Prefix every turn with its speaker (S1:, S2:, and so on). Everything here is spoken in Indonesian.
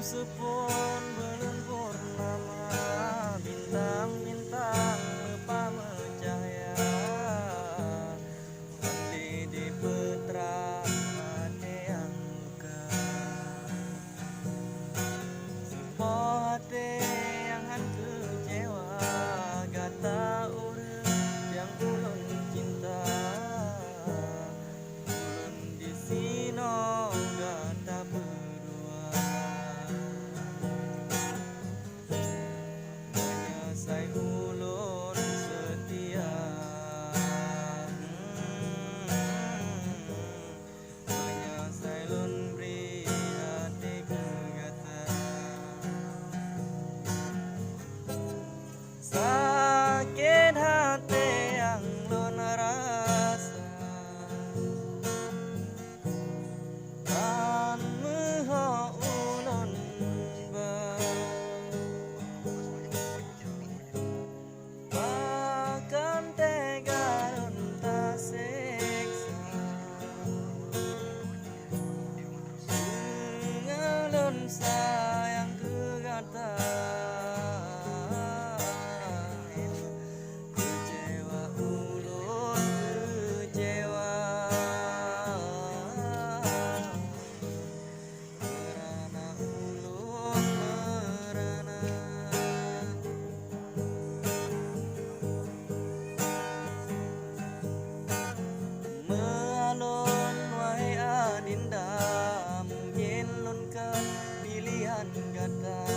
S1: sepon belum purnama, bintang-bintang lupa mencahaya, mandi di petra hati yang luka. Sebuah hati yang hantu kecewa, gata urut yang ulun cinta, ulun di sino gata berdua. Menyesai ulun setia, menyesai ulun beri hati kegata. Sakit hati yang ulun rasa, kan meho ulun bahkan tega ulun tak siksa, ulun sayang kegata. Kecewa ulun kecewa, merana ulun merana. Mealun wahai adinda, mungkin lun ke pilihan kata.